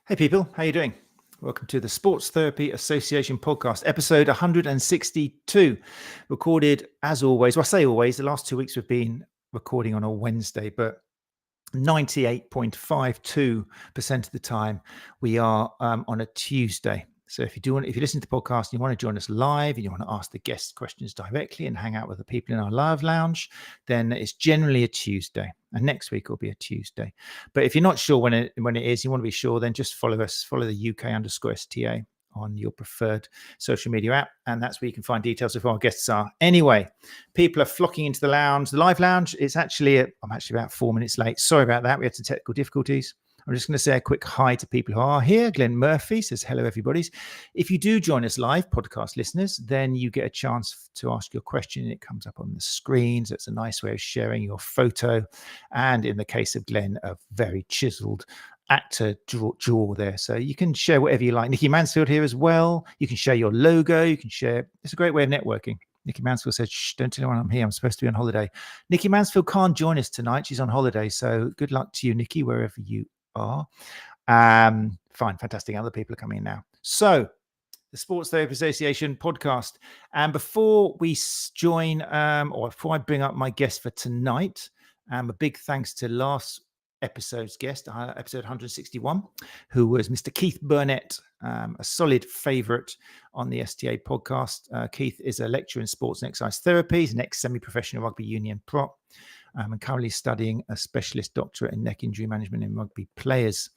Hey people, how you doing? Welcome to the Sports Therapy Association podcast, episode 162, recorded as always. Well, I say always, the last 2 weeks we've been recording on a Wednesday, but 98.52% of the time we are on a Tuesday. So if you listen to the podcast and you want to join us live and you want to ask the guests questions directly and hang out with the people in our live lounge, then it's generally a Tuesday. And next week will be a Tuesday. But if you're not sure when it is, you want to be sure, then just follow us, follow the UK_STA on your preferred social media app. And that's where you can find details of who our guests are. Anyway, people are flocking into the lounge. The live lounge, I'm actually about 4 minutes late. Sorry about that. We had some technical difficulties. I'm just going to say a quick hi to people who are here. Glenn Murphy says, hello, everybody. If you do join us live, podcast listeners, then you get a chance to ask your question. It comes up on the screen. So it's a nice way of sharing your photo. And in the case of Glenn, a very chiseled actor jaw there. So you can share whatever you like. Nikki Mansfield here as well. You can share your logo. You can share. It's a great way of networking. Nikki Mansfield said, shh, don't tell anyone I'm here. I'm supposed to be on holiday. Nikki Mansfield can't join us tonight. She's on holiday. So good luck to you, Nikki, wherever you are. Fine, fantastic. Other people are coming in now. So the Sports Therapy Association podcast. And before we join, or before I bring up my guest for tonight, a big thanks to last episode's guest, episode 161, who was Mr. Keith Burnett, a solid favorite on the STA podcast. Keith is a lecturer in sports and exercise therapy. He's an ex-semi-professional rugby union prop, and currently studying a specialist doctorate in neck injury management in rugby players.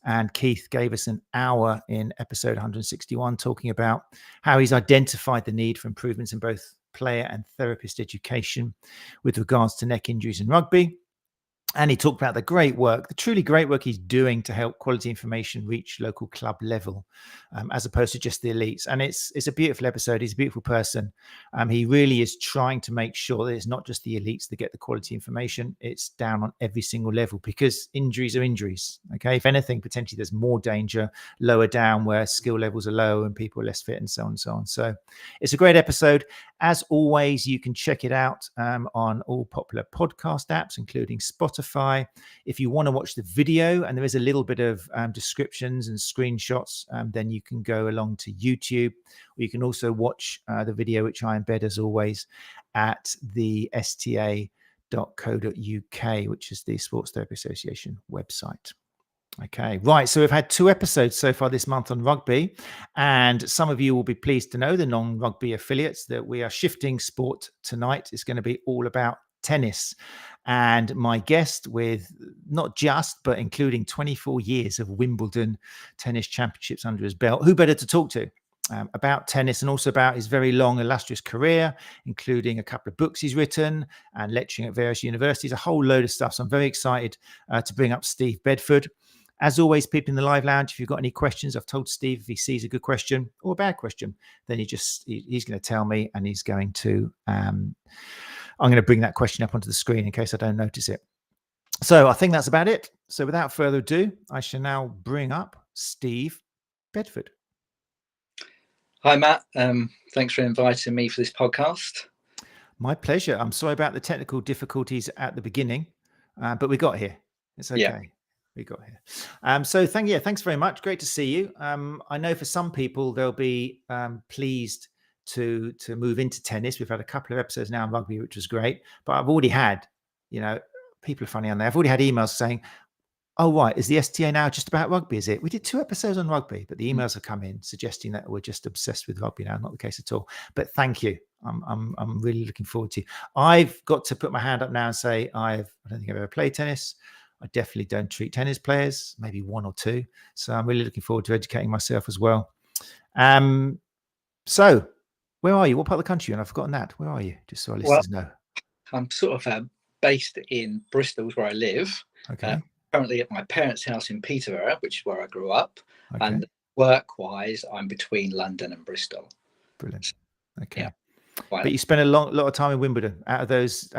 And Keith gave us an hour in episode 161 talking about how he's identified the need for improvements in both player and therapist education with regards to neck injuries in rugby. And he talked about the truly great work he's doing to help quality information reach local club level, as opposed to just the elites. And it's a beautiful episode. He's a beautiful person. He really is trying to make sure that it's not just the elites that get the quality information. It's down on every single level, because injuries are injuries. Okay. If anything, potentially there's more danger lower down where skill levels are low and people are less fit and so on and so on. So it's a great episode. As always, you can check it out on all popular podcast apps, including Spotify. If you want to watch the video, and there is a little bit of descriptions and screenshots, then you can go along to YouTube, or you can also watch the video, which I embed as always at the STA162.co.uk, which is the Sports Therapy Association website. Okay, right. So we've had 2 episodes so far this month on rugby, and some of you will be pleased to know, the non-rugby affiliates, that we are shifting sport tonight. It's going to be all about tennis. And my guest, with not just, but including 24 years of Wimbledon tennis championships under his belt, who better to talk to about tennis, and also about his very long, illustrious career, including a couple of books he's written and lecturing at various universities, a whole load of stuff. So I'm very excited to bring up Steve Bedford. As always, people in the live lounge, if you've got any questions, I've told Steve if he sees a good question or a bad question, then he's going to tell me, and he's going to, I'm going to bring that question up onto the screen in case I don't notice it. So I think that's about it. So without further ado, I shall now bring up Steve Bedford. Hi, Matt. Thanks for inviting me for this podcast. My pleasure. I'm sorry about the technical difficulties at the beginning, but we got here. It's okay. Yeah. We got here. So thanks very much. Great to see you. I know for some people they'll be pleased to move into tennis. We've had a couple of episodes now on rugby, which was great. But I've already had, people are funny on there. I've already had emails saying, "Oh, right, is the STA now just about rugby? Is it? We did 2 episodes on rugby, but the emails have come in suggesting that we're just obsessed with rugby now." Not the case at all. But thank you. I'm really looking forward to. I've got to put my hand up now and say I don't think I've ever played tennis. I definitely don't treat tennis players, maybe 1 or 2. So I'm really looking forward to educating myself as well. So where are you? What part of the country? And I've forgotten that. Where are you? Just so our listeners know. I'm sort of based in Bristol, where I live. Okay. Currently at my parents' house in Peterborough, which is where I grew up. Okay. And work-wise, I'm between London and Bristol. Brilliant. Okay. Yeah. But you spent a lot of time in Wimbledon. Out of those,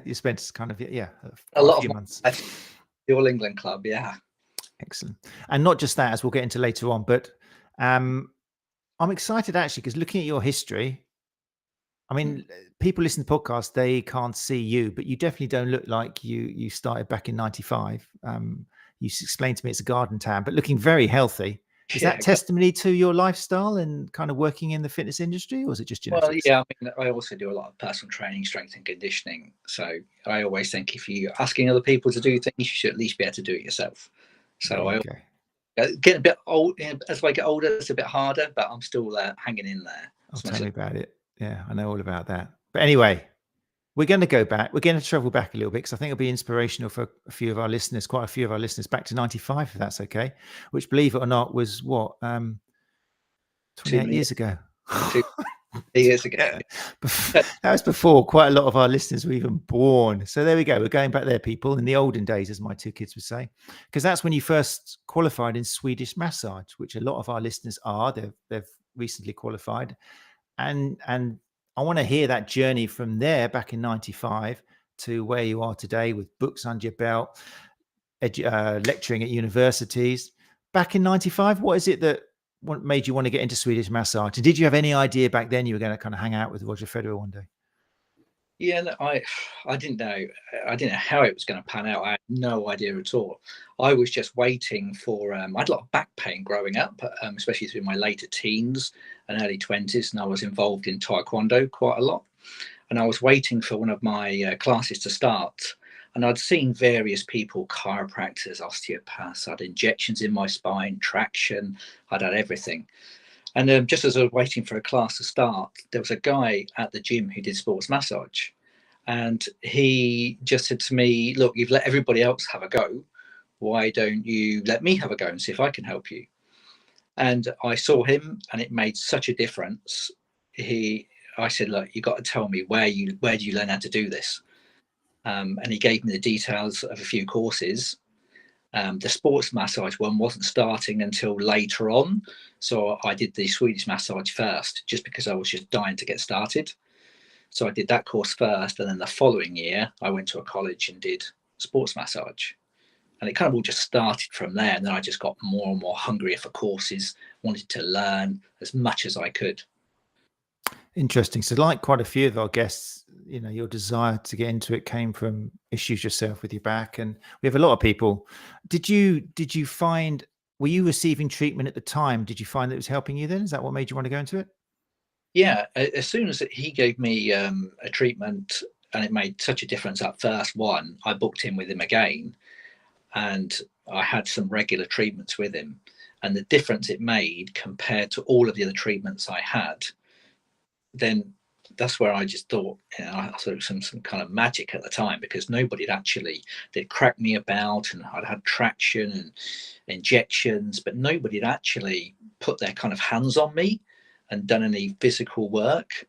you spent kind of a lot of months. The All England club, yeah. Excellent. And not just that, as we'll get into later on, but I'm excited actually, because looking at your history, I mean, people listen to the podcast, they can't see you, but you definitely don't look like you started back in 95. you explained to me it's a garden tan, but looking very healthy. Is Yeah. that testimony to your lifestyle and kind of working in the fitness industry, or is it just genetics? Well, yeah, I mean, I also do a lot of personal training, strength and conditioning. So I always think if you're asking other people to do things, you should at least be able to do it yourself. So I get a bit old. As I get older, it's a bit harder, but I'm still hanging in there. Oh, tell me about it. Yeah, I know all about that. But anyway, we're going to go back. We're going to travel back a little bit because I think it'll be inspirational for a few of our listeners, quite a few of our listeners, back to 95, if that's okay, which, believe it or not, was what, 28 years ago. 2 years ago. Yeah. That was before quite a lot of our listeners were even born. So there we go. We're going back there, people, in the olden days, as my two kids would say, because that's when you first qualified in Swedish Massage, which a lot of our listeners are. They've recently qualified. And I want to hear that journey from there back in 95 to where you are today with books under your belt, lecturing at universities. Back in 95, what is it that made you want to get into Swedish Massage? And did you have any idea back then you were going to kind of hang out with Roger Federer one day? Yeah, no, I didn't know. I didn't know how it was going to pan out. I had no idea at all. I was just waiting for. I had a lot of back pain growing up, especially through my later teens and early 20s, and I was involved in taekwondo quite a lot. And I was waiting for one of my classes to start, and I'd seen various people, chiropractors, osteopaths. I had injections in my spine, traction. I'd had everything. And just as I was waiting for a class to start, there was a guy at the gym who did sports massage. And he just said to me, look, you've let everybody else have a go. Why don't you let me have a go and see if I can help you? And I saw him, and it made such a difference. I said, look, you got to tell me where do you learn how to do this? And he gave me the details of a few courses. The sports massage one wasn't starting until later on. So I did the Swedish massage first, just because I was just dying to get started. So I did that course first. And then the following year, I went to a college and did sports massage. And it kind of all just started from there. And then I just got more and more hungrier for courses, wanted to learn as much as I could. Interesting. So like quite a few of our guests, you know, your desire to get into it came from issues yourself with your back. And we have a lot of people. Did you find, were you receiving treatment at the time? Did you find that it was helping you then? Is that what made you want to go into it? Yeah. As soon as he gave me a treatment, and it made such a difference at first one, I booked in with him again, and I had some regular treatments with him. And the difference it made compared to all of the other treatments I had, then that's where I just thought, you know, I thought it was some kind of magic at the time, because nobody had actually, they'd cracked me about, and I'd had traction and injections, but nobody had actually put their kind of hands on me and done any physical work.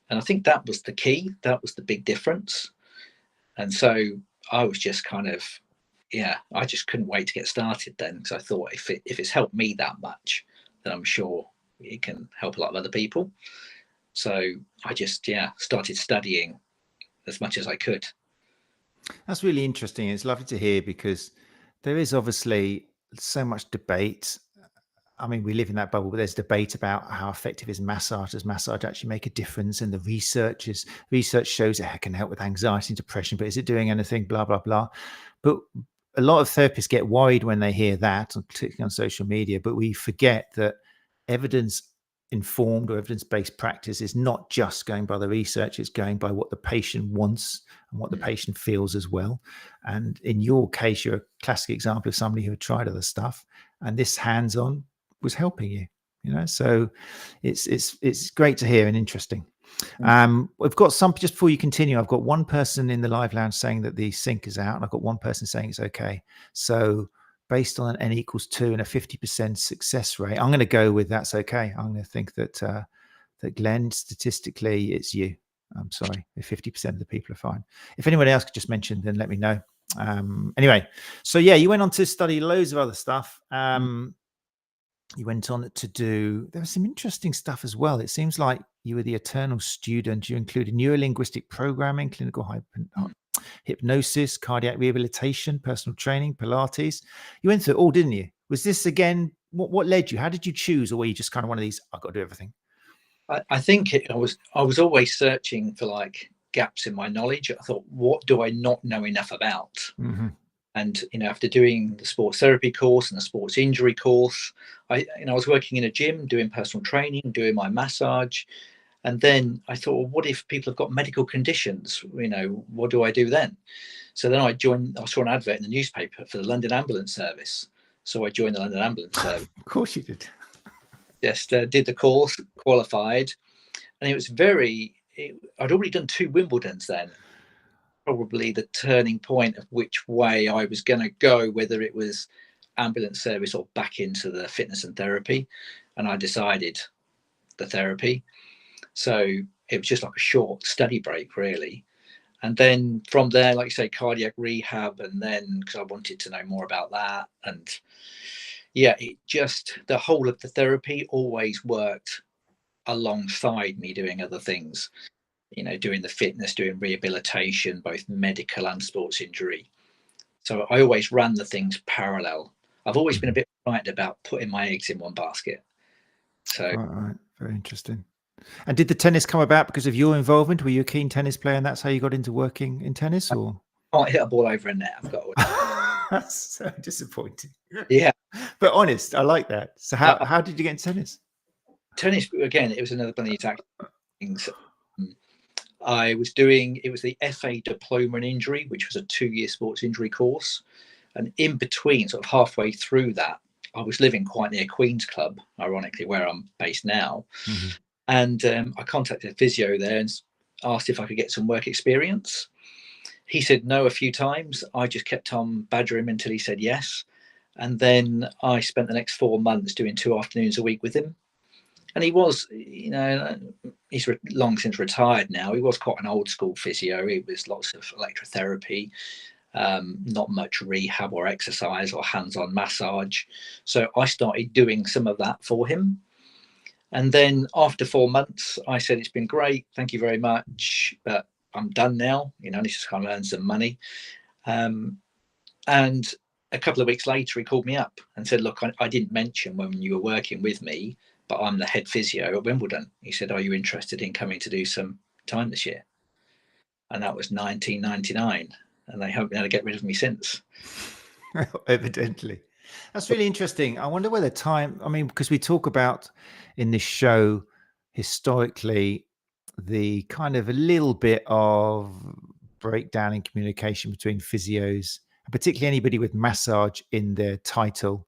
And I think that was the key. That was the big difference. And so I was just kind of, yeah, I just couldn't wait to get started then, because I thought if it's helped me that much, then I'm sure it can help a lot of other people. So I just, started studying as much as I could. That's really interesting. It's lovely to hear, because there is obviously so much debate. I mean, we live in that bubble, but there's debate about how effective is massage. Does massage actually make a difference? And the research shows it can help with anxiety and depression, but is it doing anything? Blah, blah, blah. But a lot of therapists get worried when they hear that, particularly on social media, but we forget that evidence-informed or evidence-based practice is not just going by the research, it's going by what the patient wants and what the patient feels as well. And in your case, you're a classic example of somebody who had tried other stuff, and this hands-on was helping you, you know. So it's great to hear and interesting. We've got some, just before you continue, I've got one person in the live lounge saying that the sync is out, and I've got one person saying it's okay. So based on an N equals 2 and a 50% success rate, I'm going to go with that's okay. I'm going to think that Glenn, statistically, it's you. I'm sorry, if 50% of the people are fine. If anyone else could just mention, then let me know. Anyway, so yeah, you went on to study loads of other stuff. You went on to do, there was some interesting stuff as well. It seems like you were the eternal student. You included neurolinguistic programming, clinical hypnosis, cardiac rehabilitation, personal training, Pilates. You went through it all, didn't you? Was this again, what led you? How did you choose? Or were you just kind of one of these, I've got to do everything? I think I was always searching for like gaps in my knowledge. I thought, what do I not know enough about? Mm-hmm. And after doing the sports therapy course and the sports injury course, I was working in a gym, doing personal training, doing my massage. And then I thought, well, what if people have got medical conditions? What do I do then? So then I saw an advert in the newspaper for the London Ambulance Service. So I joined the London Ambulance Service. Of course you did. Just did the course, qualified. And it was I'd already done 2 Wimbledons then. Probably the turning point of which way I was going to go, whether it was ambulance service or back into the fitness and therapy. And I decided the therapy. So it was just like a short study break, really. And then from there, like you say, cardiac rehab. And then because I wanted to know more about that. And yeah, the whole of the therapy always worked alongside me doing other things. Doing the fitness, doing rehabilitation, both medical and sports injury. So I always ran the things parallel. I've always been a bit frightened about putting my eggs in one basket. So right. Very interesting. And did the tennis come about because of your involvement? Were you a keen tennis player and that's how you got into working in tennis, or? I can't hit a ball over a net. I've got to. That's so disappointing. Yeah. But honest, I like that. So how did you get into tennis? Tennis, again, it was another one of these things. It was the FA diploma in injury, which was a 2-year sports injury course. And in between, sort of halfway through that, I was living quite near Queen's Club, ironically, where I'm based now. Mm-hmm. And I contacted a physio there and asked if I could get some work experience. He said no a few times. I just kept on badgering him until he said yes. And then I spent the next 4 months doing 2 afternoons a week with him. And he was, he's long since retired now. He was quite an old school physio. It was lots of electrotherapy, not much rehab or exercise or hands-on massage. So I started doing some of that for him. And then after 4 months, I said, it's been great. Thank you very much. But I'm done now. I need to kind of earn some money. And a couple of weeks later, he called me up and said, look, I didn't mention when you were working with me, but I'm the head physio at Wimbledon. He said, are you interested in coming to do some time this year? And that was 1999. And they haven't been able to get rid of me since. Evidently. That's really interesting. I wonder whether because we talk about in this show historically the kind of a little bit of breakdown in communication between physios, and particularly anybody with massage in their title.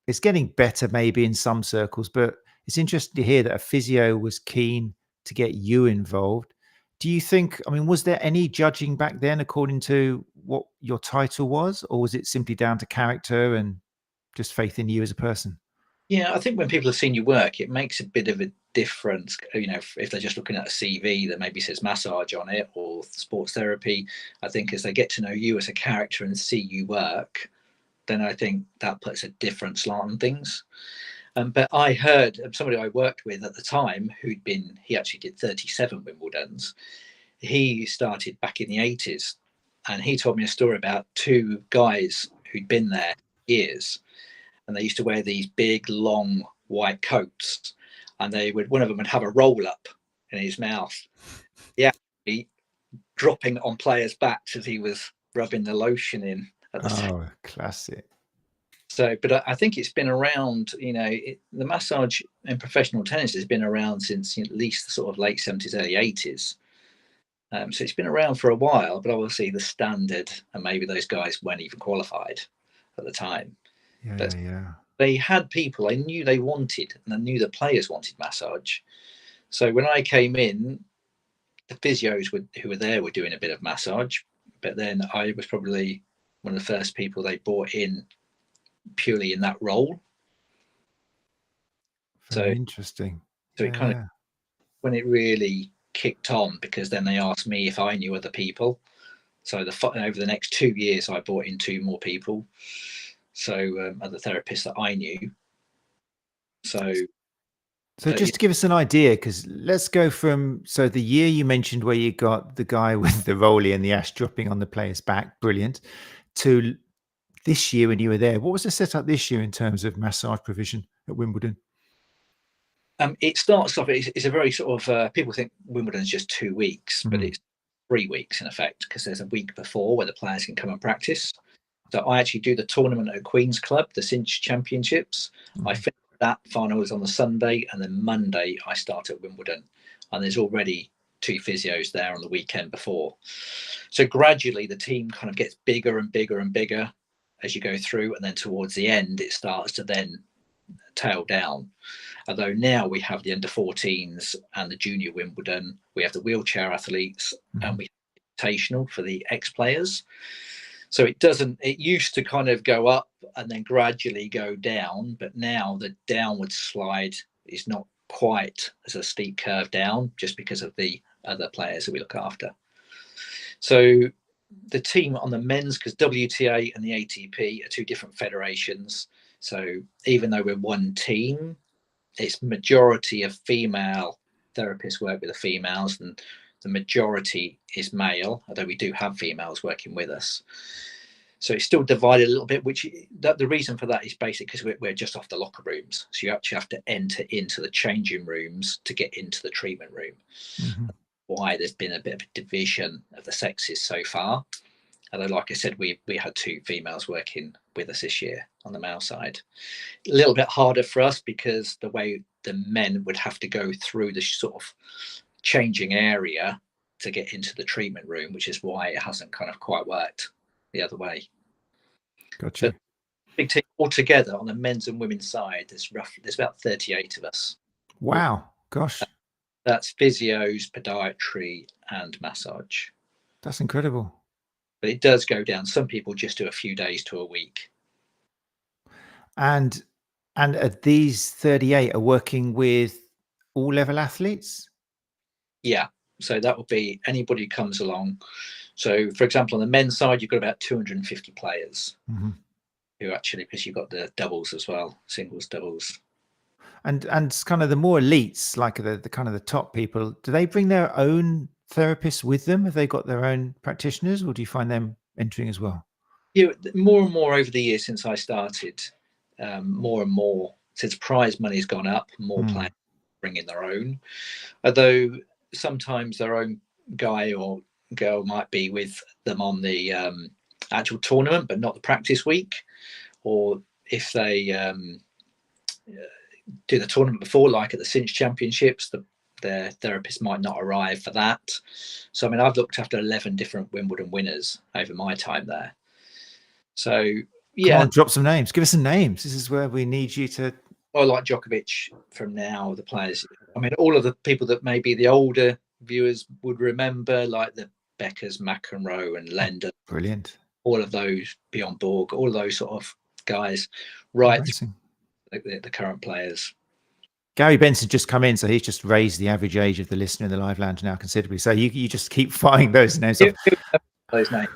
It's getting better maybe in some circles, but it's interesting to hear that a physio was keen to get you involved. Do you think, was there any judging back then according to what your title was, or was it simply down to character and just faith in you as a person? Yeah, I think when people have seen you work, it makes a bit of a difference. If they're just looking at a CV that maybe says massage on it or sports therapy, I think as they get to know you as a character and see you work, then I think that puts a different slant on things. But I heard somebody I worked with at the time he actually did 37 Wimbledons. He started back in the 80s, and he told me a story about 2 guys who'd been there years, and they used to wear these big, long white coats, and one of them would have a roll up in his mouth. Yeah, dropping on players' backs as he was rubbing the lotion in. Classic. So, but I think it's been around, the massage in professional tennis has been around since at least the sort of late 70s, early 80s. So it's been around for a while, but obviously the standard, and maybe those guys weren't even qualified at the time. Yeah. They had people I knew they wanted, and I knew the players wanted massage. So when I came in, the physios who were there were doing a bit of massage, but then I was probably one of the first people they brought in purely in that role. Very interesting. So it kind of, when it really kicked on, because then they asked me if I knew other people. So over the next 2 years, I brought in 2 more people. So other therapists that I knew. So just to give us an idea, because let's go from, so the year you mentioned where you got the guy with the rollie and the ash dropping on the player's back, brilliant, to this year when you were there. What was the setup this year in terms of massage provision at Wimbledon? It starts off, it's a very sort of, people think Wimbledon's just 2 weeks, but it's 3 weeks in effect, because there's a week before where the players can come and practice. So I actually do the tournament at Queen's Club, the 𝐭𝐤𝐻𝐶 Championships. I finish that final is on the Sunday, and then Monday I start at Wimbledon. And there's already 2 physios there on the weekend before. So gradually the team kind of gets bigger and bigger and bigger as you go through, and then towards the end it starts to then tail down. Although now we have the under-14s and the junior Wimbledon, we have the wheelchair athletes, and we have invitational for the ex-players. So it used to kind of go up and then gradually go down, but now the downward slide is not quite as a steep curve down, just because of the other players that we look after. So the team on the men's, because WTA and the ATP are 2 different federations. So even though we're one team, it's majority of female therapists work with the females, and the majority is male, although we do have females working with us. So it's still divided a little bit, which the reason for that is basically because we're just off the locker rooms. So you actually have to enter into the changing rooms to get into the treatment room. Why there's been a bit of a division of the sexes so far. Although, like I said, we had 2 females working with us this year on the male side. A little bit harder for us because the way the men would have to go through the sort of changing area to get into the treatment room, which is why it hasn't kind of quite worked the other way. Gotcha. But big team altogether on the men's and women's side, there's about 38 of us. Wow. Gosh. That's physios, podiatry, and massage. That's incredible. But it does go down. Some people just do a few days to a week. And these 38 are working with all level athletes? Yeah. So that would be anybody who comes along. So, for example, on the men's side, you've got about 250 players who actually, because you've got the doubles as well, singles, doubles. And kind of the more elites, like the kind of the top people, do they bring their own therapists with them? Have they got their own practitioners, or do you find them entering as well? Yeah, more and more over the years since I started, more and more, since prize money's gone up, more players bring in their own. Although sometimes their own guy or girl might be with them on the actual tournament, but not the practice week. Or if they do the tournament before, like at the 𝐭𝐤𝐻𝐶 Championships, their therapist might not arrive for that. So, I mean, I've looked after 11 different Wimbledon winners over my time there. So, yeah. Come on, drop some names. Give us some names. This is where we need you to. I like Djokovic from now, the players. I mean, all of the people that maybe the older viewers would remember, like the Beckers, McEnroe and Lendl. Brilliant. All of those, Bjorn Borg, all of those sort of guys, right? The current players. Gary Benson's just come in, so he's just raised the average age of the listener in the live lounge now considerably. So you just keep firing those names off. Those names.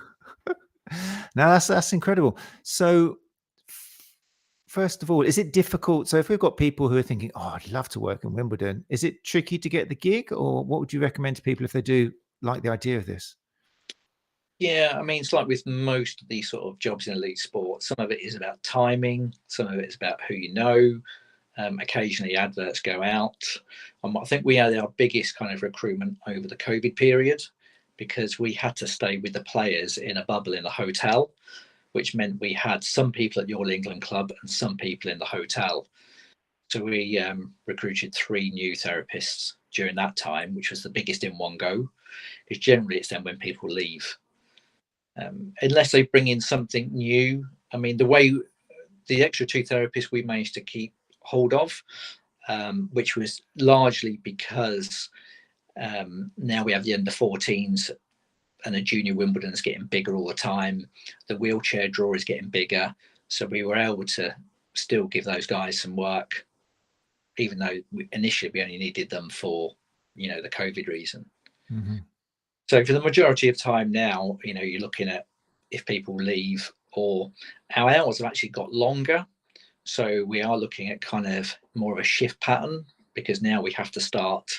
Now that's incredible. So first of all, is it difficult? So if we've got people who are thinking, "Oh, I'd love to work in Wimbledon," is it tricky to get the gig, or what would you recommend to people if they do like the idea of this? Yeah, I mean, it's like with most of these sort of jobs in elite sport. Some of it is about timing. Some of it is about who you know. Occasionally adverts go out. I think we had our biggest kind of recruitment over the COVID period, because we had to stay with the players in a bubble in a hotel, which meant we had some people at the All England Club and some people in the hotel. So we recruited 3 new therapists during that time, which was the biggest in one go, because generally it's then when people leave. Unless they bring in something new. I mean, the extra 2 therapists we managed to keep hold of, which was largely because now we have the under-14s and the junior Wimbledon is getting bigger all the time. The wheelchair draw is getting bigger. So we were able to still give those guys some work, even though initially we only needed them for, the COVID reason. So for the majority of time now, you're looking at if people leave, or our hours have actually got longer. So we are looking at kind of more of a shift pattern, because now we have to start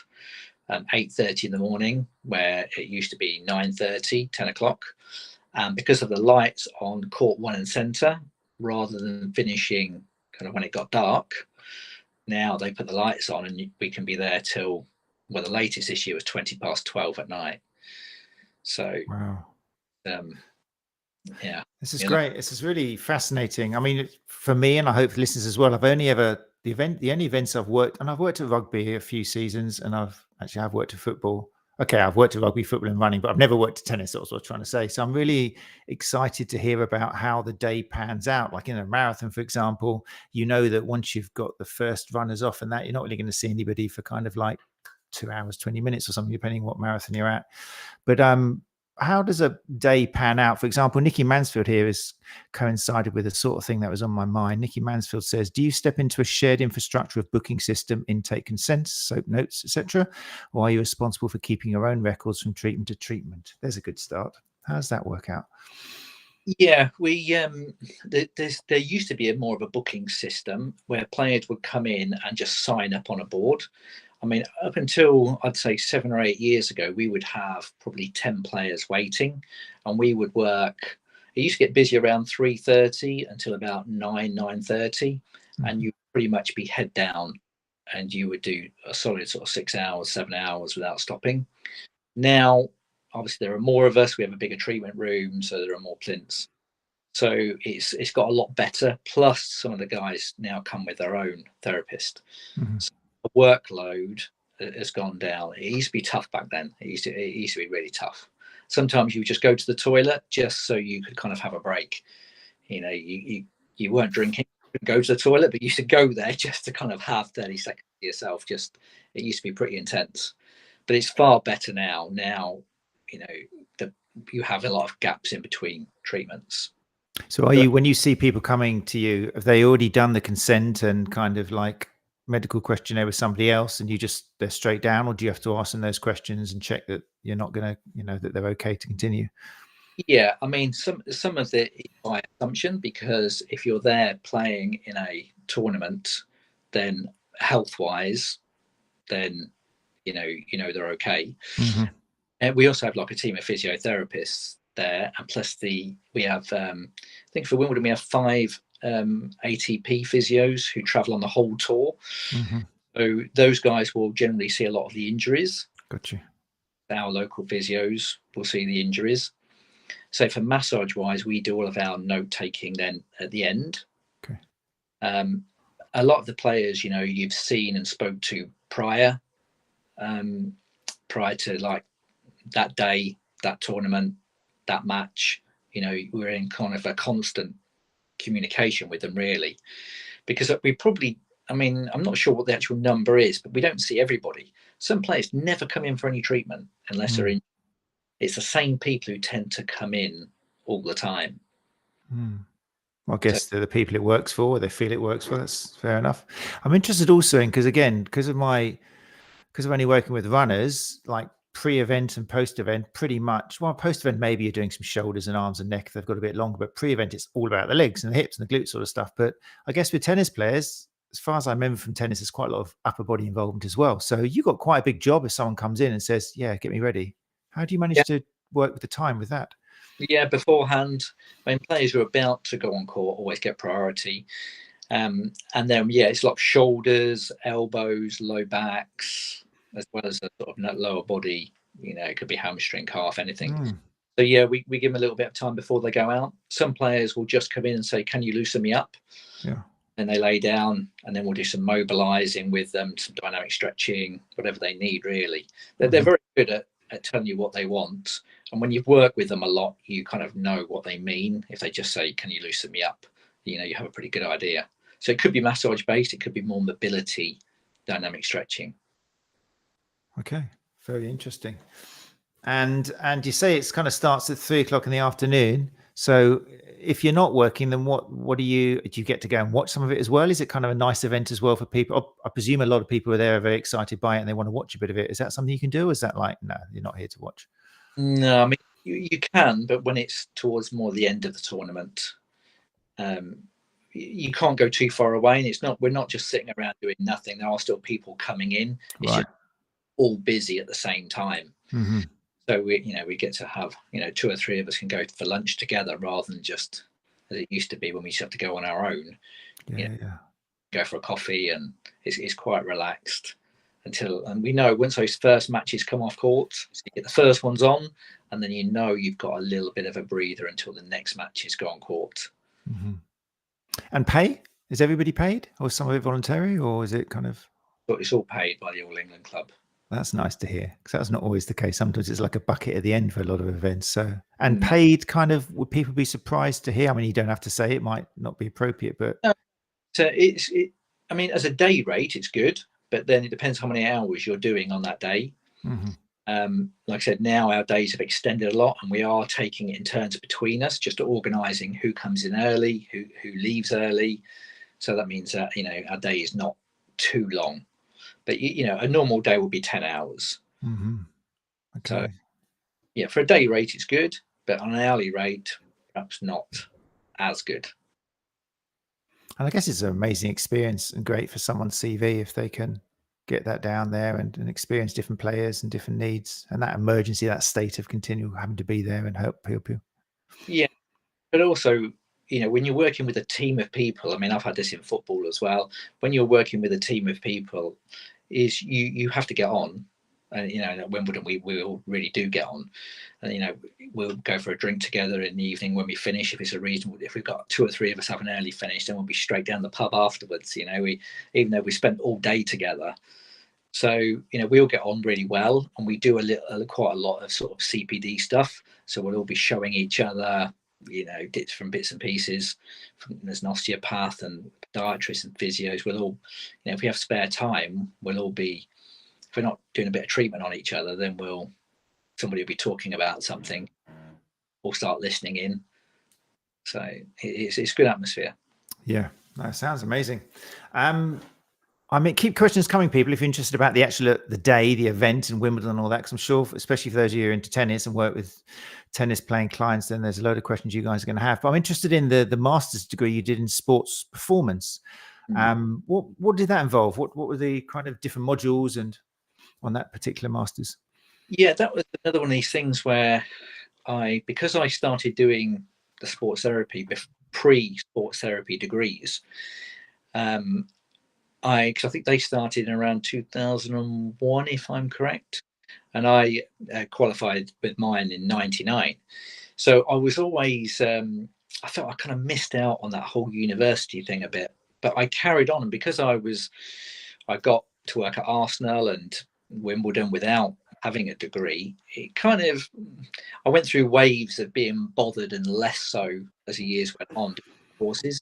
8:30 in the morning, where it used to be 9:30, 10 o'clock. And because of the lights on court 1 and centre, rather than finishing kind of when it got dark, now they put the lights on and we can be there till, well, the latest this year was 12 at night. So wow. Yeah, This is great. This is really fascinating. I mean, for me, and I hope for listeners as well, I've only ever the only events I've worked, and I've worked at rugby a few seasons, and I've worked at football. Okay, I've worked at rugby, football, and running, but I've never worked at tennis. That's what I was trying to say. So I'm really excited to hear about how the day pans out. Like in a marathon, for example, you know that once you've got the first runners off and that, you're not really going to see anybody for kind of like 2 hours, 20 minutes or something, depending on what marathon you're at. But how does a day pan out? For example, Nikki Mansfield here has coincided with the sort of thing that was on my mind. Nikki Mansfield says, do you step into a shared infrastructure of booking system, intake consents, soap notes, etc., or are you responsible for keeping your own records from treatment to treatment? There's a good start. How does that work out? Yeah, we there used to be more of a booking system where players would come in and just sign up on a board. I mean, up until I'd say 7 or 8 years ago, we would have probably 10 players waiting, and we would work. It used to get busy around 3:30 until about 9:30, and you pretty much be head down, and you would do a solid sort of 6 hours, 7 hours without stopping. Now, obviously, there are more of us. We have a bigger treatment room, so there are more plinths. So it's got a lot better. Plus, some of the guys now come with their own therapist. So the workload has gone down. It used to be tough back then. It used to be really tough. Sometimes you would just go to the toilet just so you could kind of have a break. You know, you weren't drinking, you couldn't go to the toilet, but you used to go there just to kind of have 30 seconds to yourself. Just, it used to be pretty intense, but it's far better now. Now, you know, you have a lot of gaps in between treatments. So when you see people coming to you, have they already done the consent and kind of like medical questionnaire with somebody else, and they're straight down, or do you have to ask them those questions and check that you're not going to, you know, that they're okay to continue? Yeah, I mean, some of it is by assumption, because if you're there playing in a tournament, then health-wise, then you know they're okay. And we also have like a team of physiotherapists there, and plus we have I think for Wimbledon we have 5 ATP physios who travel on the whole tour. So those guys will generally see a lot of the injuries. Gotcha. Our local physios will see the injuries. So for massage wise, we do all of our note taking then at the end. Okay. A lot of the players, you know, you've seen and spoke to prior to like that day, that tournament, that match, you know, we're in kind of a constant communication with them, really, because we probably, I mean, I'm not sure what the actual number is, but we don't see everybody. Some players never come in for any treatment unless they're in. It's the same people who tend to come in all the time. Well, I guess they're the people it works for, they feel it works for. That's fair enough. I'm interested also in, because of only working with runners, like pre-event and post-event, pretty much. Well, post-event, maybe you're doing some shoulders and arms and neck if they've got a bit longer, but pre-event, it's all about the legs and the hips and the glutes sort of stuff. But I guess with tennis players, as far as I remember from tennis, there's quite a lot of upper body involvement as well. So you got quite a big job if someone comes in and says, yeah, get me ready. How do you manage to work with the time with that? Yeah, beforehand, when players who are about to go on court always get priority. And then, it's like shoulders, elbows, low backs, as well as a sort of lower body. You know, it could be hamstring, calf, anything. So we give them a little bit of time before they go out. Some players will just come in and say, can you loosen me up? Yeah. And they lay down, and then we'll do some mobilizing with them, some dynamic stretching, whatever they need, really. They're very good at telling you what they want. And when you've worked with them a lot, you kind of know what they mean. If they just say, can you loosen me up? You know, you have a pretty good idea. So it could be massage based. It could be more mobility, dynamic stretching. Okay. Very interesting. And you say it's kind of starts at 3 o'clock in the afternoon. So if you're not working, then what do you get to go and watch some of it as well? Is it kind of a nice event as well for people? I presume a lot of people are there, are very excited by it, and they want to watch a bit of it. Is that something you can do? Or is that like, no, you're not here to watch? No, I mean, you can, but when it's towards more the end of the tournament, you can't go too far away. And we're not just sitting around doing nothing. There are still people coming in. It's just all busy at the same time. So we get to have, 2 or 3 of us can go for lunch together, rather than just as it used to be when we used to have to go on our own. Go for a coffee, and it's quite relaxed and we know once those first matches come off court, so you get the first ones on, and then you know you've got a little bit of a breather until the next matches go on court. And pay? Is everybody paid, or is some of it voluntary, or is it kind of? But it's all paid by the All England Club. That's nice to hear, because that's not always the case. Sometimes it's like a bucket at the end for a lot of events. So, and paid, kind of, would people be surprised to hear? I mean, you don't have to say, it might not be appropriate, but so I mean, as a day rate, it's good, but then it depends how many hours you're doing on that day. Like I said, now our days have extended a lot, and we are taking it in turns between us, just organising who comes in early, who leaves early. So that means that, you know, our day is not too long, but you know, a normal day will be 10 hours. Okay. So yeah, for a day rate it's good, but on an hourly rate perhaps not as good. And I guess it's an amazing experience and great for someone's CV if they can get that down there and experience different players and different needs, and that emergency, that state of continual having to be there and help people. Yeah, but also, you know, when you're working with a team of people, I mean, I've had this in football as well. When you're working with a team of people, is you have to get on. And you know, at Wimbledon we all really do get on, and you know, we'll go for a drink together in the evening when we finish, if it's a reasonable. If we've got 2 or 3 of us have an early finish, then we'll be straight down the pub afterwards. You know, even though we spent all day together. So you know, we all get on really well, and we do quite a lot of sort of CPD stuff. So we'll all be showing each other, you know, different bits and pieces. There's an osteopath and podiatrists and physios. We'll all, you know, if we have spare time, we'll all be. If we're not doing a bit of treatment on each other, then somebody will be talking about something, or start listening in. So it's good atmosphere. Yeah, that sounds amazing. I mean, keep questions coming, people, if you're interested about the day, the event, and Wimbledon and all that, because I'm sure, especially for those of you who are into tennis and work with tennis playing clients, then there's a load of questions you guys are going to have. But I'm interested in the master's degree you did in sports performance. What did that involve? What were the kind of different modules and on that particular master's? Yeah, that was another one of these things where because I started doing the sports therapy pre-sports therapy degrees, because I think they started in around 2001, if I'm correct, and I qualified with mine in '99. So I was always I felt I kind of missed out on that whole university thing a bit, but I carried on, and because I got to work at Arsenal and Wimbledon without having a degree, I went through waves of being bothered and less so as the years went on, courses.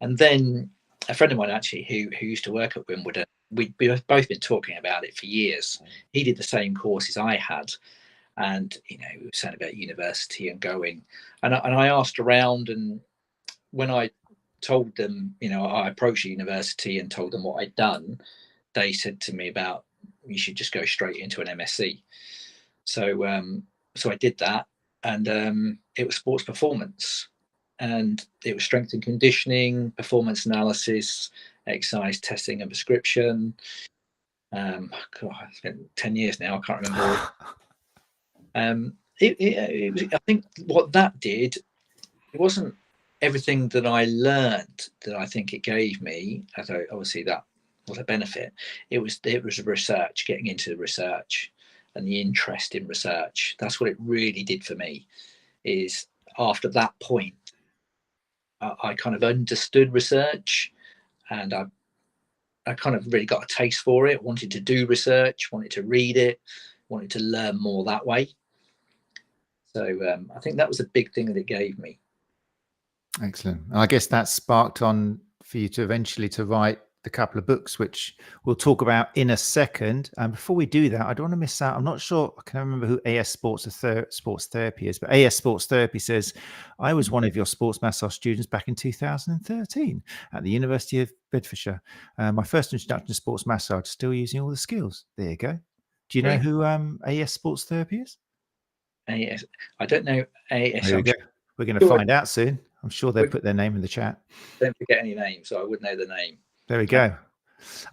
And then a friend of mine actually who used to work at Wimbledon, we'd both been talking about it for years. He did the same courses I had, and you know, we were saying about university and going, and I asked around, and when I told them, you know, I approached the university and told them what I'd done, they said to me about, you should just go straight into an MSc. So I did that, and it was sports performance, and it was strength and conditioning, performance analysis, exercise testing and prescription. God, it's been 10 years now, I can't remember. I think what that did, it wasn't everything that I learned that I think it gave me, although obviously that was a benefit. It was research, getting into the research and the interest in research. That's what it really did for me. Is after that point, I kind of understood research, and I kind of really got a taste for it. Wanted to do research, wanted to read it, wanted to learn more that way. So I think that was a big thing that it gave me. Excellent. And I guess that sparked on for you to eventually to write the couple of books, which we'll talk about in a second. And before we do that, I don't want to miss out. I'm not sure. I can't remember who AS Sports Therapy is, but AS Sports Therapy says, I was one of your sports massage students back in 2013 at the University of Bedfordshire. My first introduction to sports massage, still using all the skills. There you go. Do you know who AS Sports Therapy is? AS. I don't know AS. There we go. We're going to find out soon. I'm sure they'll put their name in the chat. Don't forget any names, so I would know the name. There we go.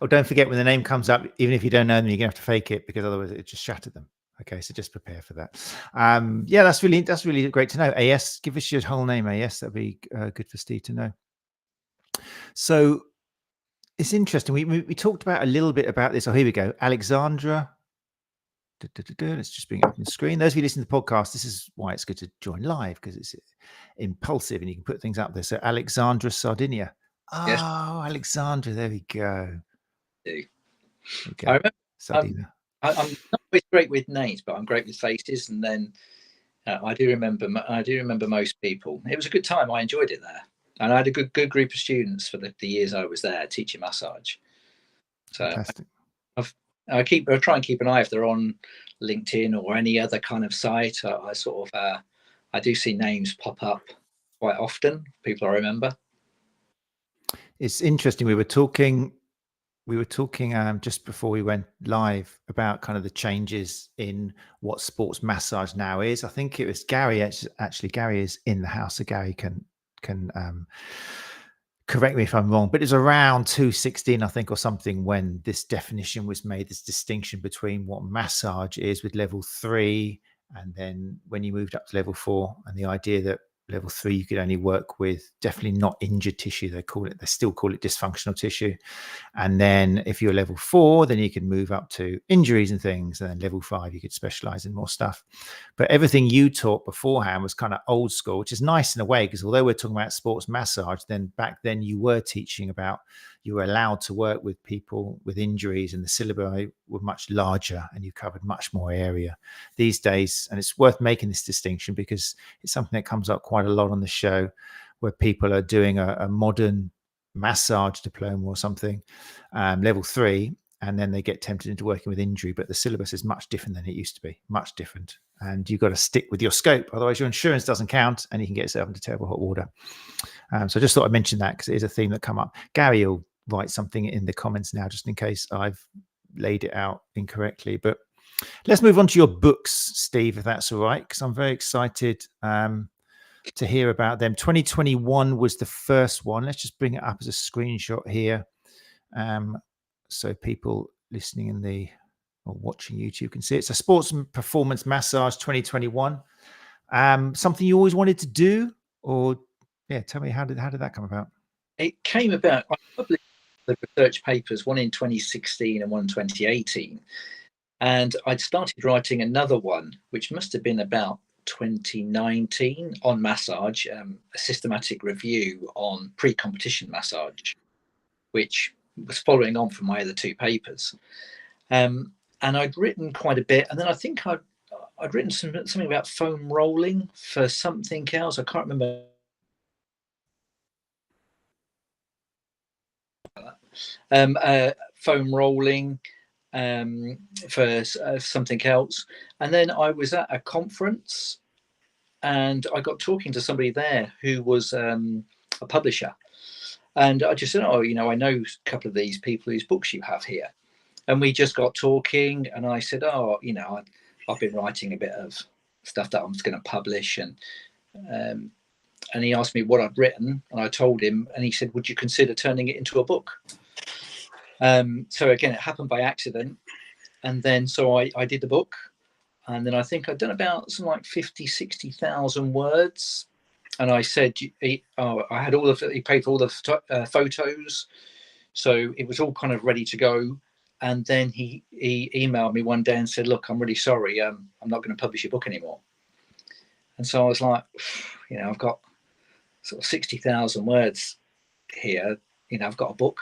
Oh, don't forget when the name comes up, even if you don't know them, you're gonna have to fake it, because otherwise it just shattered them. Okay, so just prepare for that. Yeah, that's really great to know. AS, give us your whole name, AS. That'd be good for Steve to know. So it's interesting. We talked about a little bit about this. Oh, here we go. Alexandra Let's just bring it up on the screen. Those of you listening to the podcast, this is why it's good to join live, because it's impulsive and you can put things up there. So Alexandra Sardinia. Oh, Yes. Alexandra, there we go. I There we go. remember. Sardinia. I'm not always great with names, but I'm great with faces. And then I do remember most people. It was a good time. I enjoyed it there, and I had a good group of students for the years I was there teaching massage. So Fantastic. I try and keep an eye if they're on LinkedIn or any other kind of site. I do see names pop up quite often. People I remember. It's interesting. We were talking just before we went live about kind of the changes in what sports massage now is. I think it was Gary. Actually, Gary is in the house, so Gary can correct me if I'm wrong, but it's around 2016, I think, or something, when this definition was made, this distinction between what massage is with level 3, and then when you moved up to level 4, and the idea that level 3 you could only work with definitely not injured tissue. They still call it dysfunctional tissue. And then if you're level 4, then you can move up to injuries and things, and then level 5 you could specialize in more stuff. But everything you taught beforehand was kind of old school, which is nice in a way, because although we're talking about sports massage, then back then you were teaching about, you were allowed to work with people with injuries, and the syllabi were much larger and you covered much more area these days. And it's worth making this distinction because it's something that comes up quite a lot on the show, where people are doing a modern massage diploma or something, level 3, and then they get tempted into working with injury, but the syllabus is much different than it used to be, much different. And you've got to stick with your scope, otherwise your insurance doesn't count and you can get yourself into terrible hot water. So I just thought I'd mention that because it is a theme that come up. Gary will write something in the comments now, just in case I've laid it out incorrectly. But let's move on to your books, Steve, if that's all right, because I'm very excited to hear about them. 2021 was the first one. Let's just bring it up as a screenshot here, so people listening in or watching YouTube can see it. It's a Sports and Performance Massage 2021. Something you always wanted to do, or tell me, how did that come about? It came about. I published the research papers, one in 2016 and one in 2018, and I'd started writing another one, which must have been about 2019, on massage, a systematic review on pre-competition massage, which was following on from my other two papers. And I'd written quite a bit, and then I think I'd written something about foam rolling for something else. I can't remember. Foam rolling for something else. And then I was at a conference and I got talking to somebody there who was a publisher. And I just said, I know a couple of these people whose books you have here. And we just got talking, and I said, I've been writing a bit of stuff that I'm going to publish. And he asked me what I'd written, and I told him, and he said, would you consider turning it into a book? So again, it happened by accident. And then, so I did the book, and then I think I'd done about something like 60,000 words. And I said, I had he paid for all the photos. So it was all kind of ready to go. And then he emailed me one day and said, look, I'm really sorry. I'm not going to publish your book anymore. And so I was like, I've got sort of 60,000 words here. I've got a book.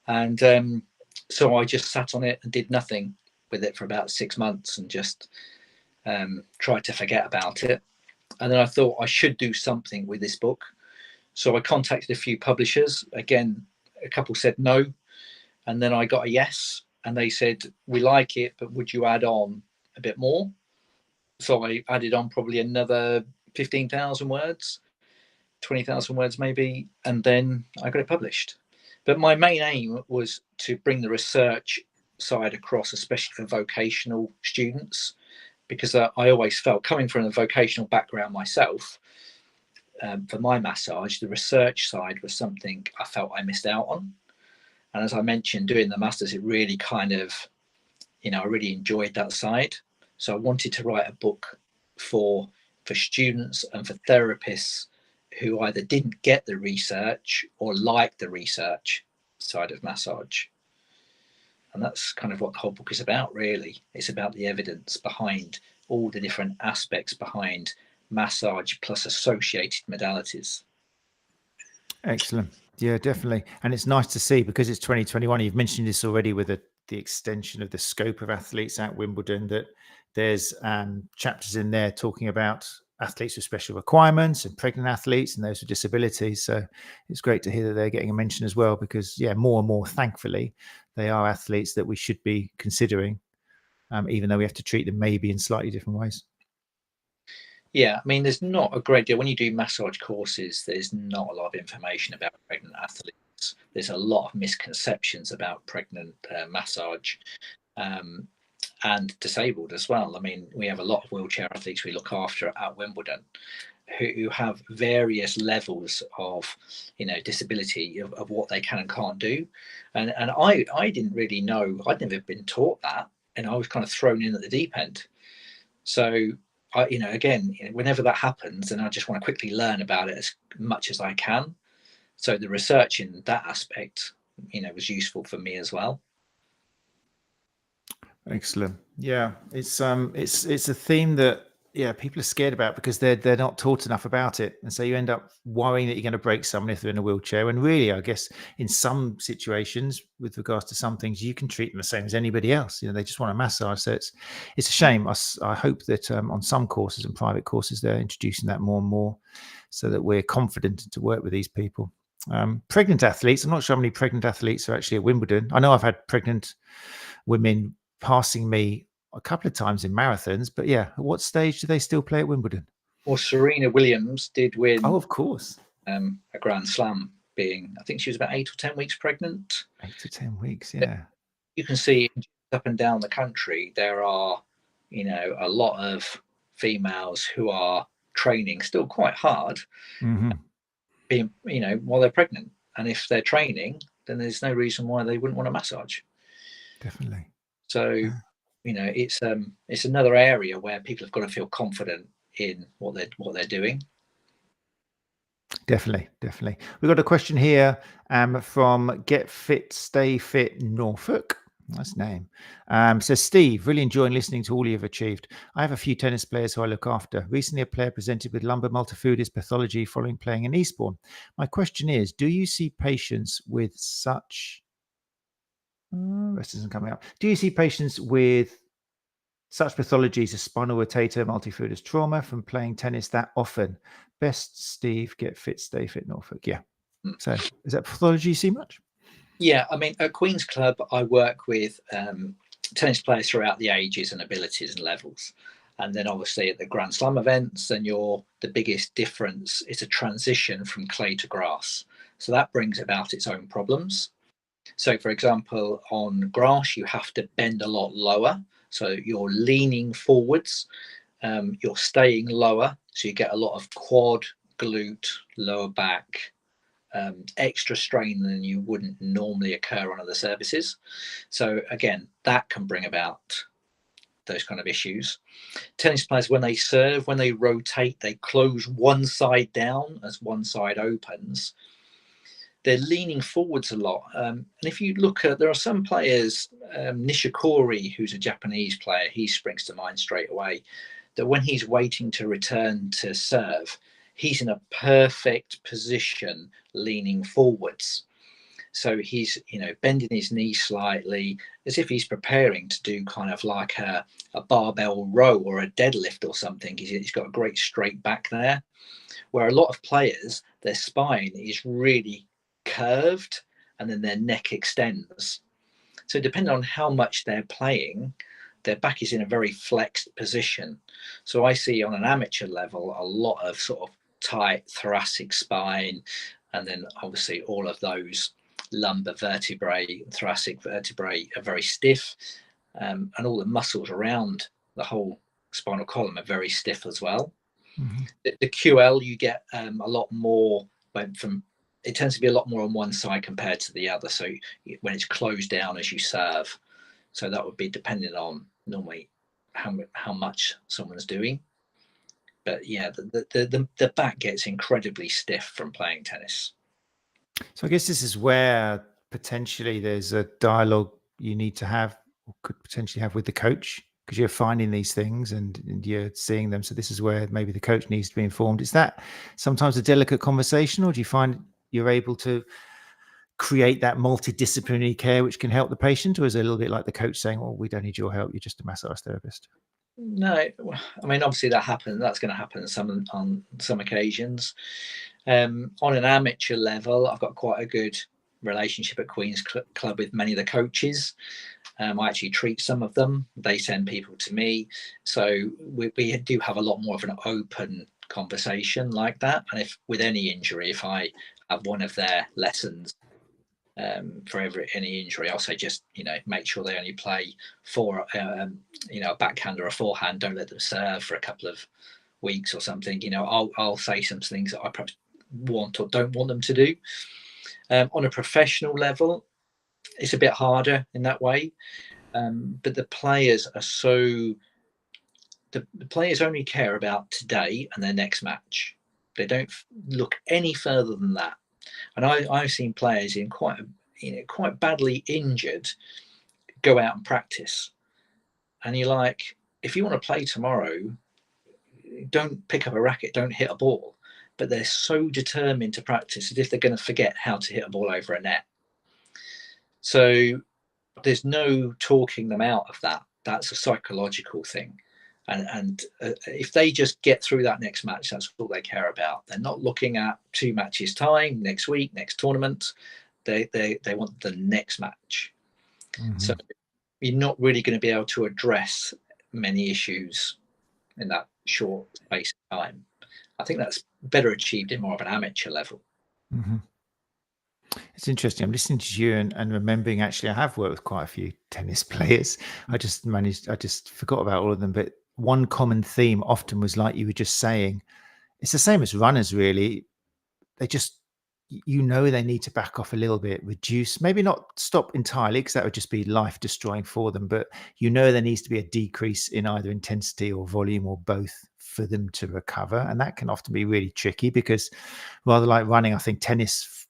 And so I just sat on it and did nothing with it for about 6 months and just tried to forget about it. And then I thought I should do something with this book. So I contacted a few publishers. Again, a couple said no. And then I got a yes. And they said, we like it, but would you add on a bit more? So I added on probably another 15,000 words, 20,000 words maybe. And then I got it published. But my main aim was to bring the research side across, especially for vocational students, because I always felt, coming from a vocational background myself, for my massage, the research side was something I felt I missed out on. And as I mentioned, doing the masters, it really kind of, I really enjoyed that side. So I wanted to write a book for students and for therapists who either didn't get the research or liked the research side of massage. And that's kind of what the whole book is about, really. It's about the evidence behind all the different aspects behind massage plus associated modalities. Excellent. Yeah, definitely. And it's nice to see, because it's 2021. You've mentioned this already with the extension of the scope of athletes at Wimbledon, that there's chapters in there talking about athletes with special requirements and pregnant athletes and those with disabilities. So it's great to hear that they're getting a mention as well, because more and more, thankfully, they are athletes that we should be considering, even though we have to treat them maybe in slightly different ways. Yeah, I mean, there's not a great deal. When you do massage courses, there's not a lot of information about pregnant athletes. There's a lot of misconceptions about pregnant massage and disabled as well. I mean, we have a lot of wheelchair athletes we look after at Wimbledon who have various levels of, disability of what they can and can't do. And I didn't really know, I'd never been taught that. And I was kind of thrown in at the deep end. So again, whenever that happens, then I just want to quickly learn about it as much as I can. So the research in that aspect, was useful for me as well. Excellent. Yeah, it's a theme that people are scared about, because they're not taught enough about it, and so you end up worrying that you're going to break someone if they're in a wheelchair. And really, I guess in some situations, with regards to some things, you can treat them the same as anybody else. They just want a massage. So it's a shame. I hope that on some courses and private courses, they're introducing that more and more, so that we're confident to work with these people. Pregnant athletes. I'm not sure how many pregnant athletes are actually at Wimbledon. I know I've had pregnant women passing me a couple of times in marathons, but at what stage do they still play at Wimbledon? Well, Serena Williams did win. Oh, of course. A Grand Slam, being, I think she was about 8 or 10 weeks pregnant. 8 to 10 weeks, yeah. You can see up and down the country, there are, a lot of females who are training still quite hard, being, while they're pregnant. And if they're training, then there's no reason why they wouldn't want a massage. Definitely. So, it's another area where people have got to feel confident in what they're doing. Definitely. We've got a question here from Get Fit, Stay Fit Norfolk. Nice name. Says, Steve, really enjoying listening to all you've achieved. I have a few tennis players who I look after. Recently, a player presented with lumbar multifidus pathology following playing in Eastbourne. My question is, do you see patients with such... rest isn't coming up. Do you see patients with such pathologies as spinal rotator multifidus trauma from playing tennis that often? Best, Steve. Get Fit, Stay Fit Norfolk. Yeah. So is that pathology you see much? Yeah, I mean, at Queen's Club, I work with tennis players throughout the ages and abilities and levels. And then obviously at the Grand Slam events, then the biggest difference is a transition from clay to grass. So that brings about its own problems. So for example, on grass, you have to bend a lot lower. So you're leaning forwards, you're staying lower. So you get a lot of quad, glute, lower back, extra strain than you wouldn't normally occur on other surfaces. So again, that can bring about those kind of issues. Tennis players, when they serve, when they rotate, they close one side down as one side opens. They're leaning forwards a lot. And if you look at, there are some players, Nishikori, who's a Japanese player, he springs to mind straight away, that when he's waiting to return to serve, he's in a perfect position leaning forwards. So he's, bending his knee slightly as if he's preparing to do kind of like a barbell row or a deadlift or something. He's got a great straight back there, where a lot of players, their spine is really curved and then their neck extends. So depending on how much they're playing, their back is in a very flexed position. So I see on an amateur level a lot of sort of tight thoracic spine, and then obviously all of those lumbar vertebrae, thoracic vertebrae are very stiff, and all the muscles around the whole spinal column are very stiff as well. The QL, you get a lot more it tends to be a lot more on one side compared to the other. So when it's closed down as you serve, so that would be depending on normally how much someone's doing. But yeah, the back gets incredibly stiff from playing tennis. So I guess this is where potentially there's a dialogue you need to have, or could potentially have with the coach, because you're finding these things and you're seeing them. So this is where maybe the coach needs to be informed. Is that sometimes a delicate conversation, or do you find you're able to create that multidisciplinary care which can help the patient, or is it a little bit like the coach saying, "Oh, we don't need your help, you're just a massage therapist"? No, I mean, obviously that happens. That's going to happen on some occasions. On an amateur level, I've got quite a good relationship at Queen's Club with many of the coaches. I actually treat some of them. They send people to me. So we do have a lot more of an open conversation like that. And if with any injury, if I have one of their lessons for any injury, I'll say just, make sure they only play for, a backhand or a forehand. Don't let them serve for a couple of weeks or something. I'll say some things that I perhaps want or don't want them to do. On a professional level, it's a bit harder in that way, but the players are the players only care about today and their next match. They don't look any further than that. And I've seen players in quite badly injured go out and practice, and you're like, if you want to play tomorrow, don't pick up a racket, don't hit a ball. But they're so determined to practice as if they're going to forget how to hit a ball over a net. So there's no talking them out of that. That's a psychological thing. And if they just get through that next match, that's all they care about. They're not looking at 2 matches time, next week, next tournament. They want the next match. Mm-hmm. So you're not really going to be able to address many issues in that short space of time. I think that's better achieved in more of an amateur level. Mm-hmm. It's interesting. I'm listening to you and remembering, actually, I have worked with quite a few tennis players. I just forgot about all of them. But one common theme often was, like you were just saying, it's the same as runners, really. They just, they need to back off a little bit, reduce, maybe not stop entirely, because that would just be life destroying for them. But there needs to be a decrease in either intensity or volume or both for them to recover. And that can often be really tricky, because rather like running, I think tennis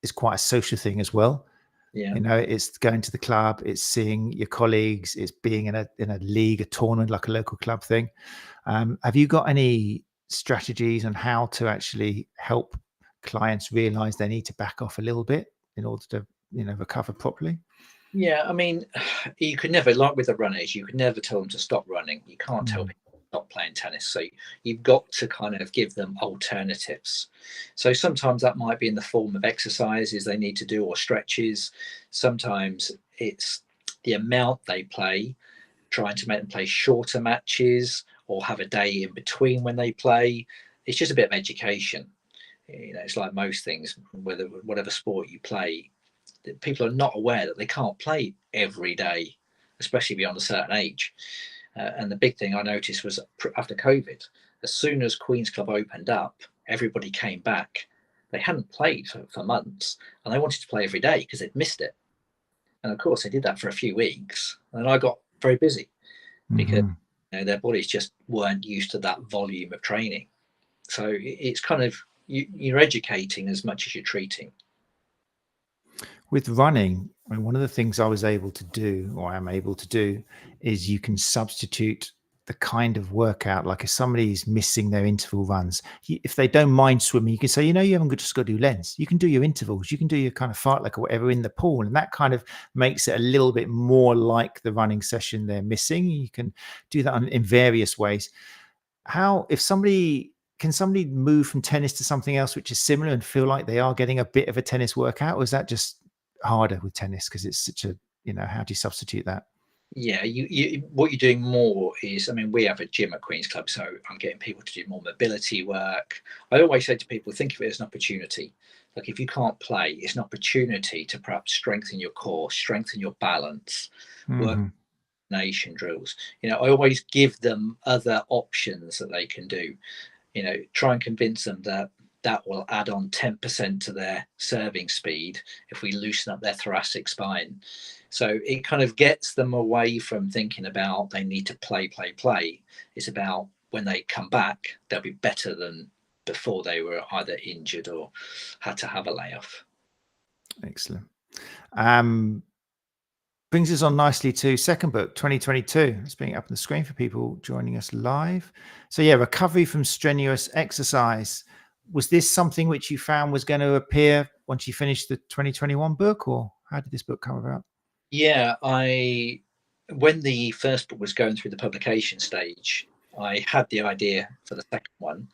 is quite a social thing as well. Yeah. It's going to the club, it's seeing your colleagues, it's being in a league, a tournament, like a local club thing. Have you got any strategies on how to actually help clients realize they need to back off a little bit in order to, recover properly? Yeah, I mean, you could never, like with the runners, you could never tell them to stop running. You can't tell people to stop playing tennis. So you've got to kind of give them alternatives. So sometimes that might be in the form of exercises they need to do or stretches. Sometimes it's the amount they play, trying to make them play shorter matches or have a day in between when they play. It's just a bit of education. It's like most things, whatever sport you play, people are not aware that they can't play every day, especially beyond a certain age. And the big thing I noticed was after COVID, as soon as Queen's Club opened up, everybody came back. They hadn't played for months, and they wanted to play every day because they'd missed it. And of course, they did that for a few weeks, and I got very busy because their bodies just weren't used to that volume of training. So it's kind of, you're educating as much as you're treating. With running, one of the things I was able to do, or I am able to do, is you can substitute the kind of workout. Like if somebody's missing their interval runs, if they don't mind swimming, you can say, you haven't just got to do lengths. You can do your intervals. You can do your kind of fartlek or whatever in the pool. And that kind of makes it a little bit more like the running session they're missing. You can do that in various ways. Can somebody move from tennis to something else which is similar and feel like they are getting a bit of a tennis workout? Or is that just harder with tennis because it's such a, how do you substitute that? Yeah, what you're doing more is, we have a gym at Queen's Club, so I'm getting people to do more mobility work. I always say to people, think of it as an opportunity. Like if you can't play, it's an opportunity to perhaps strengthen your core, strengthen your balance, work coordination drills. I always give them other options that they can do. Try and convince them that will add on 10% to their serving speed if we loosen up their thoracic spine. So it kind of gets them away from thinking about they need to play. It's about when they come back, they'll be better than before they were either injured or had to have a layoff. Excellent. Brings us on nicely to second book, 2022. It's being up on the screen for people joining us live. So yeah, recovery from strenuous exercise. Was this something which you found was going to appear once you finished the 2021 book, or how did this book come about? Yeah, when the first book was going through the publication stage, I had the idea for the second one.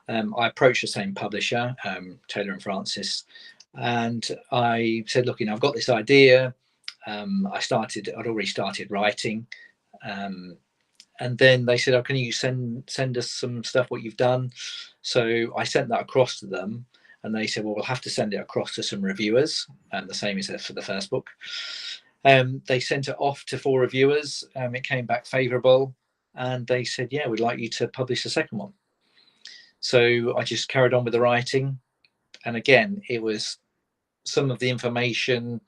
I approached the same publisher, Taylor and Francis, and I said, look, I've got this idea. I'd already started writing. And then they said, oh, can you send us some stuff, what you've done? So I sent that across to them, and they said, well, we'll have to send it across to some reviewers. And the same is for the first book. They sent it off to 4 reviewers. It came back favourable, and they said, yeah, we'd like you to publish the second one. So I just carried on with the writing. And again, it was some of the information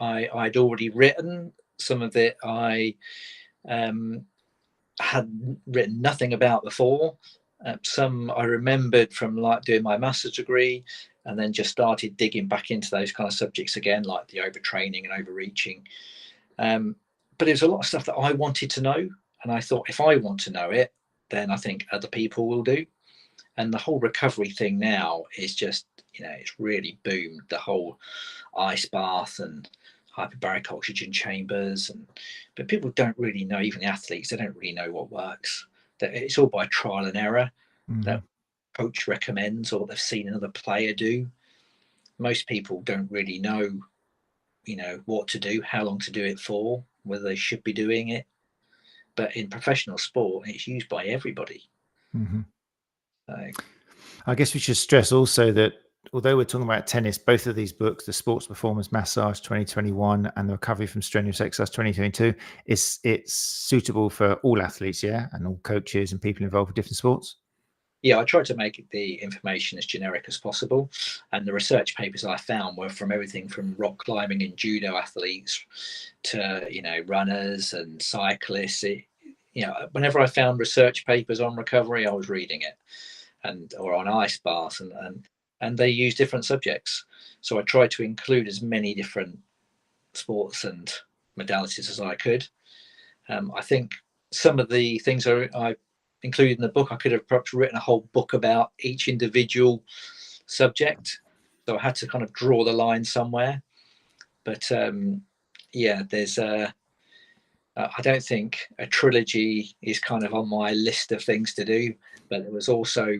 I'd already written. Some of it I had written nothing about before. Some I remembered from like doing my master's degree, and then just started digging back into those kind of subjects again, like the overtraining and overreaching. But there's a lot of stuff that I wanted to know, and I thought, if I want to know it, then I think other people will do. And the whole recovery thing now is just, it's really boomed. The whole ice bath and hyperbaric oxygen chambers, but people don't really know, even the athletes, they don't really know what works. It's all by trial and error. That coach recommends or they've seen another player do. Most people don't really know, what to do, how long to do it for, whether they should be doing it. But in professional sport, it's used by everybody. So I guess we should stress also that although we're talking about tennis, both of these books, the Sports Performance Massage 2021 and the Recovery from Strenuous Exercise 2022, it's suitable for all athletes, and all coaches and people involved with different sports. Yeah, I tried to make the information as generic as possible, and the research papers I found were from everything from rock climbing and judo athletes to runners and cyclists. Whenever I found research papers on recovery, I was reading it, or on ice baths, and they use different subjects. So I tried to include as many different sports and modalities as I could. I think some of the things I included in the book, I could have perhaps written a whole book about each individual subject. So I had to kind of draw the line somewhere. But there's I don't think a trilogy is kind of on my list of things to do, but there was also,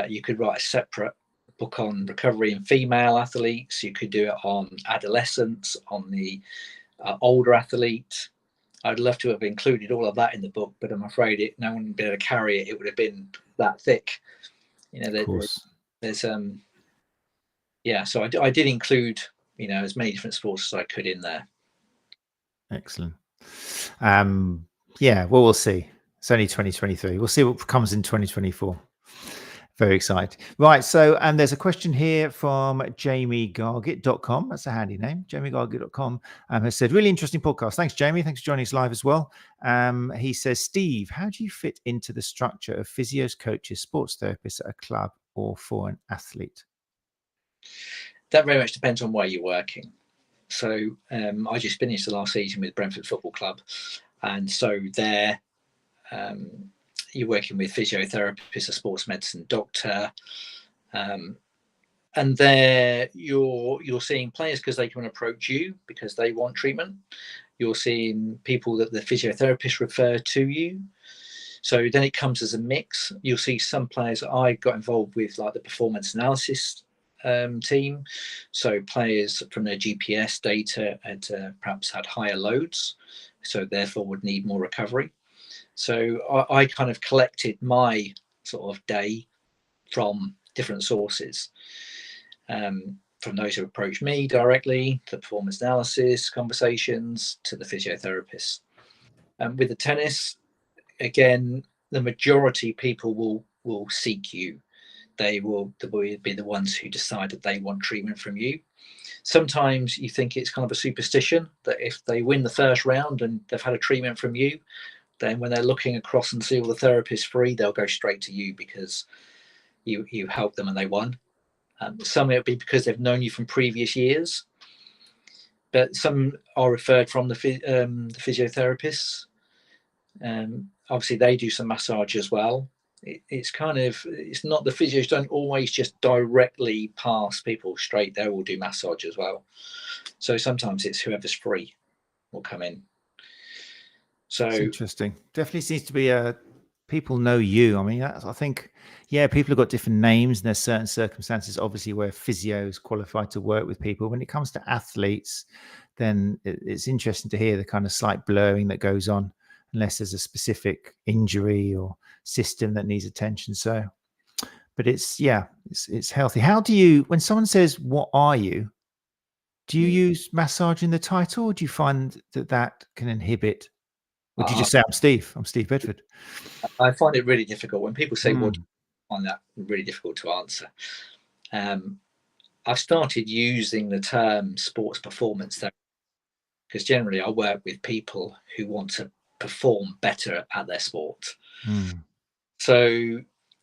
you could write a separate book on recovery in female athletes. You could do it on adolescents, on the older athlete. I'd love to have included all of that in the book, but I'm afraid no one would be able to carry it. It would have been that thick. There's so I did include, as many different sports as I could in there. Excellent. We'll see. It's only 2023. We'll see what comes in 2024. Very excited. Right. So, and there's a question here from 𝐤𝐸𝐻𝐴𝐺𝐸.com. That's a handy name. 𝐤𝐸𝐻𝐴𝐺𝐸.com has said, really interesting podcast. Thanks, Jamie. Thanks for joining us live as well. He says, Steve, how do you fit into the structure of physios, coaches, sports therapists at a club or for an athlete? That very much depends on where you're working. So I just finished the last season with Brentford Football Club. And so there, you're working with physiotherapists, a sports medicine doctor, and there you're seeing players because they can approach you because they want treatment. You're seeing people that the physiotherapist refer to you. So then it comes as a mix. You'll see some players I got involved with, like the performance analysis team. So players from their GPS data had perhaps had higher loads, so therefore would need more recovery. So I kind of collected my sort of day from different sources, from those who approached me directly, to performance analysis conversations, to the physiotherapists. With the tennis, again, the majority people will seek you. They will be the ones who decide that they want treatment from you. Sometimes you think it's kind of a superstition that if they win the first round and they've had a treatment from you, then when they're looking across and see all the therapists free, they'll go straight to you because you helped them and they won. Some it'll be because they've known you from previous years. but some are referred from the physiotherapists. Obviously, they do some massage as well. It's not, the physios don't always just directly pass people straight. They will do massage as well. So sometimes it's whoever's free will come in. So it's interesting. Definitely seems to be people know you. I mean, I think, yeah, people have got different names and there's certain circumstances, obviously, where physio is qualified to work with people. When it comes to athletes, then it's interesting to hear the kind of slight blurring that goes on, unless there's a specific injury or system that needs attention. So, but it's healthy. How do you, when someone says, "What are you?" do you use massage in the title, or do you find that can inhibit? Or do you just say, I'm Steve Bedford? I find it really difficult when people say, what, I find that really difficult to answer. I've started using the term sports performance therapy because generally I work with people who want to perform better at their sport. So,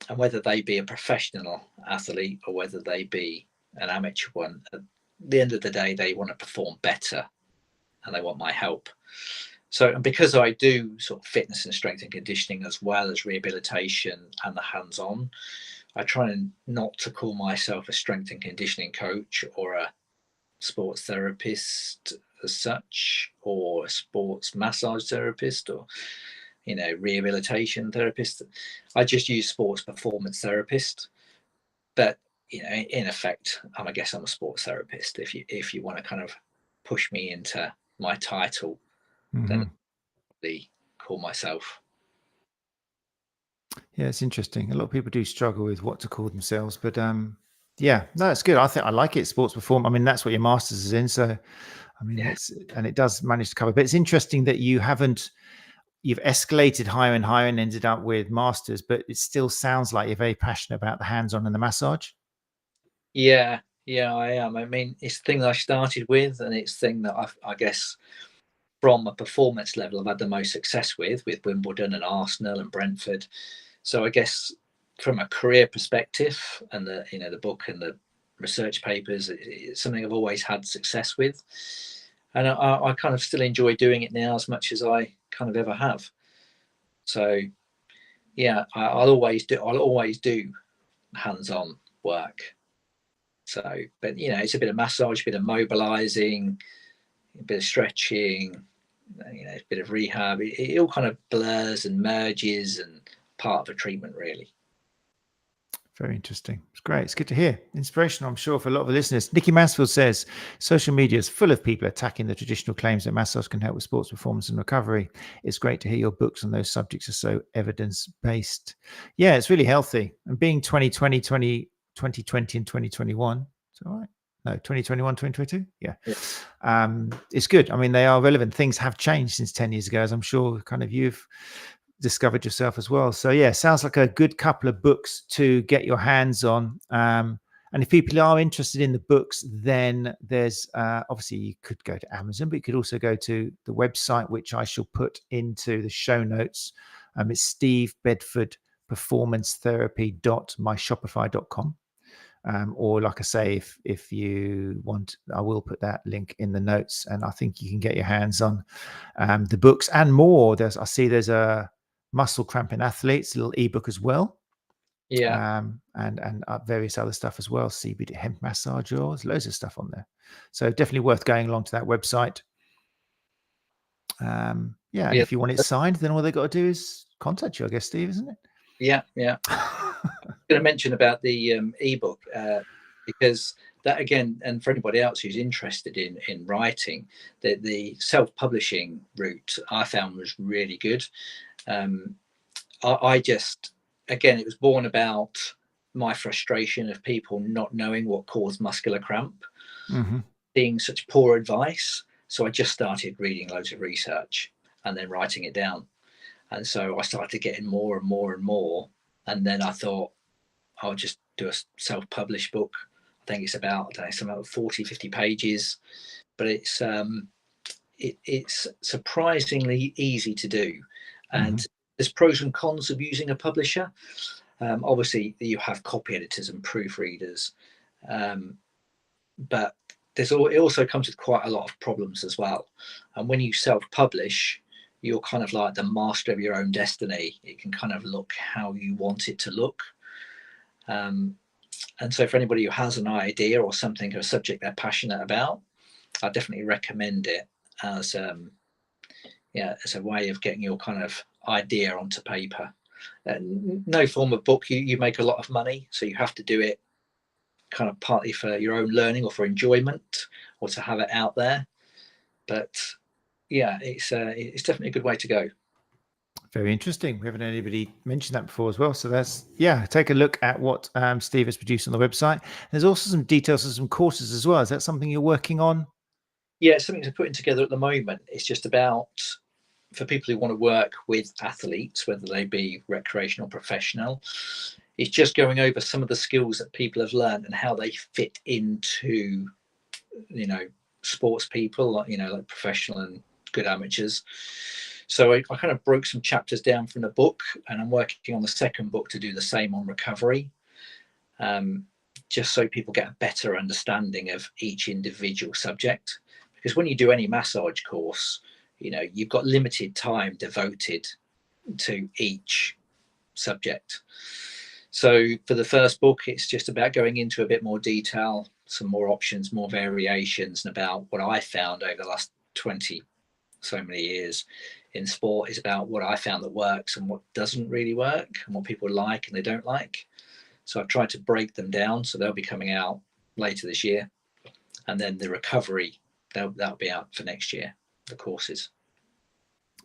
and whether they be a professional athlete or whether they be an amateur one, at the end of the day, they want to perform better and they want my help. So, and because I do sort of fitness and strength and conditioning as well as rehabilitation and the hands-on, I try not to call myself a strength and conditioning coach or a sports therapist as such, or a sports massage therapist, or, you know, rehabilitation therapist. I just use sports performance therapist. But, you know, in effect, I guess I'm a sports therapist. If you want to kind of push me into my title, then I call myself. Yeah, it's interesting. A lot of people do struggle with what to call themselves, but yeah, no, it's good. I think I like it. Sports perform. I mean, that's what your master's is in. So, I mean, and it does manage to cover. But it's interesting that you've escalated higher and higher and ended up with masters, but it still sounds like you're very passionate about the hands-on and the massage. Yeah, I am. I mean, it's the thing that I started with, and it's the thing that I guess from a performance level I've had the most success with Wimbledon and Arsenal and Brentford. So I guess from a career perspective, and the book and the research papers, it's something I've always had success with, and I kind of still enjoy doing it now as much as I kind of ever have. So yeah, I'll always do hands-on work. So, but you know, it's a bit of massage, a bit of mobilizing, a bit of stretching, you know, a bit of rehab. It all kind of blurs and merges and part of a treatment, really. Very interesting. It's great. It's good to hear. Inspirational, I'm sure, for a lot of the listeners. Nikki Mansfield says, social media is full of people attacking the traditional claims that massage can help with sports performance and recovery. It's great to hear your books on those subjects are so evidence-based. Yeah, it's really healthy. And being 2020 and 2021, it's all right. No, 2021, 2022. Yeah. It's good. I mean, they are relevant. Things have changed since 10 years ago, as I'm sure kind of you've discovered yourself as well. So yeah, sounds like a good couple of books to get your hands on. And if people are interested in the books, then there's obviously you could go to Amazon, but you could also go to the website, which I shall put into the show notes. It's Steve Bedford performancetherapy.myshopify.com. Or like I say, if you want, I will put that link in the notes, and I think you can get your hands on the books and more. I see there's a muscle cramp in athletes, a little ebook as well. Yeah. And various other stuff as well. CBD hemp massage, there's loads of stuff on there. So definitely worth going along to that website. And if you want it signed, then all they got to do is contact you, I guess, Steve, isn't it? Yeah. I'm going to mention about the ebook because that, again, and for anybody else who's interested in writing, the self-publishing route I found was really good. I just, again, it was born about my frustration of people not knowing what caused muscular cramp, seeing such poor advice. So I just started reading loads of research and then writing it down. And so I started getting more and more and more. And then I thought, I'll just do a self-published book. I think it's about, something like 40, 50 pages, but it's surprisingly easy to do. And there's pros and cons of using a publisher. Obviously, you have copy editors and proofreaders, but it also comes with quite a lot of problems as well. And when you self-publish, you're kind of like the master of your own destiny. It can kind of look how you want it to look. And so for anybody who has an idea or something or a subject they're passionate about, I definitely recommend it as as a way of getting your kind of idea onto paper. No form of book, you make a lot of money, so you have to do it kind of partly for your own learning or for enjoyment or to have it out there. But yeah, it's definitely a good way to go. Very interesting. We haven't had anybody mention that before as well. So that's, yeah, take a look at what Steve has produced on the website. There's also some details of some courses as well. Is that something you're working on? Yeah, it's something to putting together at the moment. It's just about, for people who want to work with athletes, whether they be recreational or professional, it's just going over some of the skills that people have learned and how they fit into, sports people, like professional and good amateurs. So I kind of broke some chapters down from the book, and I'm working on the second book to do the same on recovery, just so people get a better understanding of each individual subject. Because when you do any massage course, you've got limited time devoted to each subject. So for the first book, it's just about going into a bit more detail, some more options, more variations, and about what I found over the last 20 so many years in sport is about what I found that works and what doesn't really work and what people like and they don't like. So I've tried to break them down. So they'll be coming out later this year. And then the recovery, that'll be out for next year, the courses.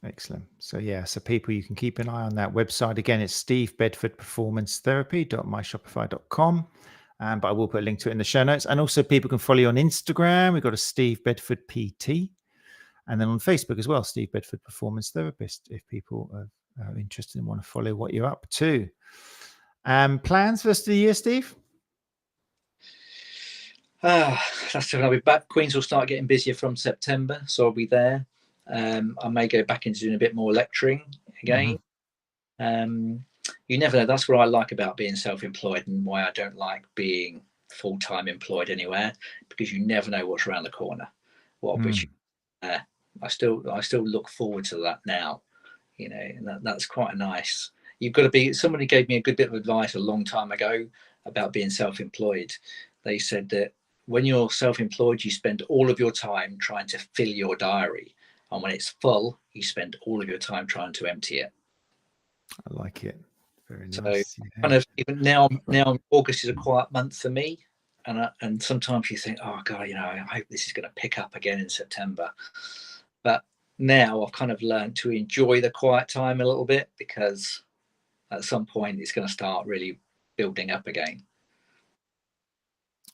Excellent. So yeah, so people, you can keep an eye on that website. Again, it's Steve Bedford Performance Therapy.myshopify.com. But I will put a link to it in the show notes. And also people can follow you on Instagram. We've got a Steve Bedford PT. And then on Facebook as well, Steve Bedford Performance Therapist, if people are interested and want to follow what you're up to. Plans for the rest of the year, Steve? That's when I'll be back. Queens will start getting busier from September, so I'll be there. I may go back into doing a bit more lecturing again. You never know. That's what I like about being self-employed and why I don't like being full-time employed anywhere, because you never know what's around the corner. What opportunity I still look forward to that now, and that's quite nice. You've got to be, somebody gave me a good bit of advice a long time ago about being self-employed. They said that when you're self-employed, you spend all of your time trying to fill your diary. And when it's full, you spend all of your time trying to empty it. I like it. Very so nice. Kind of even now August is a quiet month for me. And sometimes you think, oh God, I hope this is going to pick up again in September. But now I've kind of learned to enjoy the quiet time a little bit, because at some point it's going to start really building up again.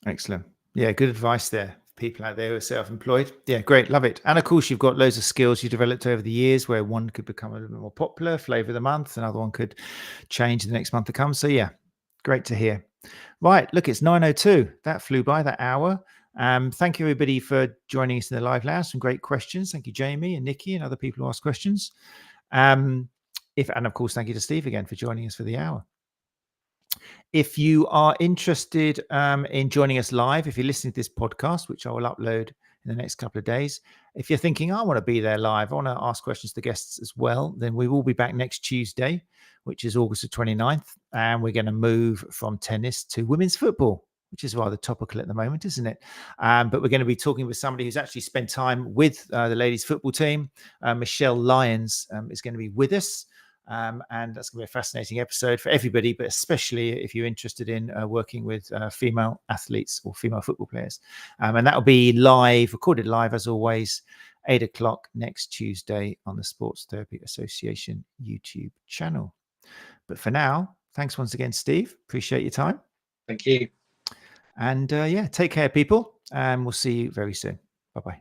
Excellent. Yeah, good advice there. People out there who are self-employed. Yeah, great. Love it. And of course, you've got loads of skills you developed over the years, where one could become a little bit more popular, flavor of the month, another one could change the next month to come. So yeah, great to hear. Right, look, it's 9:02. That flew by, that hour. Thank you, everybody, for joining us in the live lounge. Some great questions. Thank you, Jamie and Nikki and other people who asked questions. And of course, thank you to Steve again for joining us for the hour. If you are interested in joining us live, if you're listening to this podcast, which I will upload in the next couple of days, if you're thinking, I want to be there live, I want to ask questions to guests as well, then we will be back next Tuesday, which is August the 29th. And we're going to move from tennis to women's football, which is rather topical at the moment, isn't it? But we're going to be talking with somebody who's actually spent time with the ladies football team. Michelle Lyons is going to be with us. And that's going to be a fascinating episode for everybody, but especially if you're interested in working with female athletes or female football players. And that will be live, recorded live as always, 8 o'clock next Tuesday on the Sports Therapy Association YouTube channel. But for now, thanks once again, Steve. Appreciate your time. Thank you. And yeah, take care, people. And we'll see you very soon. Bye-bye.